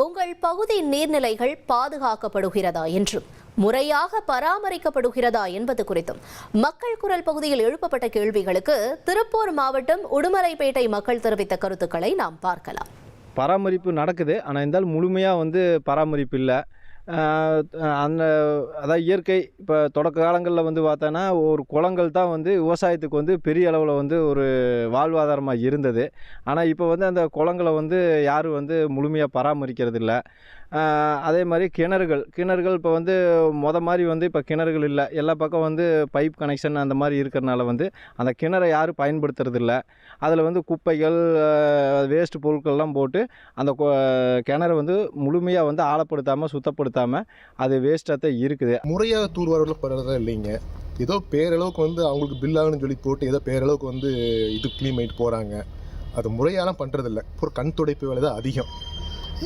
உங்கள் பகுதி நீர்நிலைகள் பாதுகாக்கப்படுகிறதா என்றும் முறையாக பராமரிக்கப்படுகிறதா என்பது குறித்தும் மக்கள் குரல் பகுதியில் எழுப்பப்பட்ட கேள்விகளுக்கு திருப்பூர் மாவட்டம் உடுமலைப்பேட்டை மக்கள் தெரிவித்த கருத்துக்களை நாம் பார்க்கலாம். பராமரிப்பு நடக்குது, ஆனால் இருந்தாலும் முழுமையாக பராமரிப்பு இல்லை. அதாவது இயற்கை இப்போ தொடக்க காலங்களில் பார்த்தோன்னா ஒரு குளங்கள் தான் விவசாயத்துக்கு பெரிய அளவில் ஒரு வாழ்வாதாரமாக இருந்தது. ஆனால் இப்போ அந்த குளங்களை யாரும் முழுமையாக பராமரிக்கிறது இல்லை. அதே மாதிரி கிணறுகள் இப்போ மாதிரி இப்போ கிணறுகள் இல்லை. எல்லா பக்கம் பைப் கனெக்ஷன் அந்த மாதிரி இருக்கிறனால அந்த கிணறை யாரும் பயன்படுத்துறது இல்லை. அதில் குப்பைகள் வேஸ்ட் பொருட்கள்லாம் போட்டு அந்த கிணறு முழுமையாக ஆழப்படுத்தாமல் சுத்தப்படுத்தாமல் அது வேஸ்ட்டாக தான் இருக்குது. முறையாக தூர்வாரலாம் பண்ணுறதா இல்லைங்க. ஏதோ பேரளவுக்கு அவங்களுக்கு பில்லாகுன்னு சொல்லி போட்டு ஏதோ பேரளவுக்கு இது க்ளீன் பண்ணிட்டு போகிறாங்க. அது முறையாலாம் பண்ணுறதில்ல. ஒரு கண் துடைப்பு வேலை தான் அதிகம்.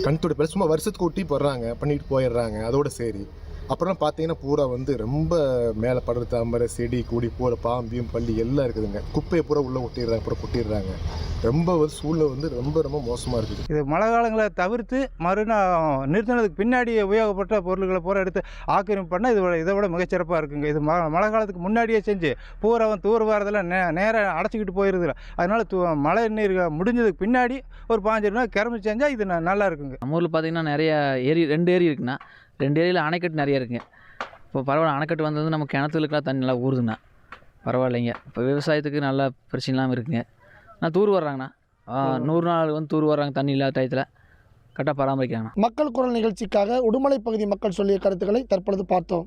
கண் துடைப்பு சும்மா வருஷத்துக்கு ஒட்டி போடுறாங்க, பண்ணிட்டு போயிடுறாங்க. அதோட சரி. அப்புறம் பார்த்தீங்கன்னா பூரா ரொம்ப மேலே படுற தாமரை செடி கொடி பூரா பாம்பியும் பள்ளி எல்லாம் இருக்குதுங்க. குப்பையை பூரா உள்ளே ஒட்டிடுறாங்க, பூரா கொட்டிடுறாங்க. ரொம்ப சூழ்நிலை ரொம்ப மோசமாக இருக்குது. இது மழை காலங்களை தவிர்த்து மறுநாள் நிறுத்தினதுக்கு பின்னாடி உபயோகப்பட்ட பொருள்களை பூரா எடுத்து ஆக்கிரமிப்பு பண்ணால் இதை விட மிகச்சிறப்பாக இருக்குங்க. இது மழை காலத்துக்கு முன்னாடியே செஞ்சு பூரா தூர் வாரத்தில் நேராக அடைச்சிக்கிட்டு போயிருது. அதனால் மழை நீர் முடிஞ்சதுக்கு பின்னாடி ஒரு 15 நாள் கிளம்பி செஞ்சால் இது நல்லா இருக்குங்க. நம்ம ஊரில் பார்த்திங்கன்னா நிறைய ஏரி, 2 ஏரி இருக்குண்ணா. 2 ஏரியில் அணைக்கட்டு நிறைய இருக்குங்க. இப்போ பரவாயில்ல, அணைக்கட்டு வந்தது நம்ம கிணத்துலலாம் தண்ணி நல்லா ஊறுதுண்ணா. பரவாயில்லைங்க. இப்போ விவசாயத்துக்கு நல்லா பிரச்சனை இல்லாமல் இருக்குங்க. நான் தூர் வர்றாங்கண்ணா. 100 நாள் தூர் வர்றாங்க. தண்ணி இல்லாத டயத்தில் கரெக்டாக பராமரிக்கிறாங்கண்ணா. மக்கள் குரல் நிகழ்ச்சிக்காக உடுமலை பகுதி மக்கள் சொல்லிய கருத்துக்களை தற்பொழுது பார்த்தோம்.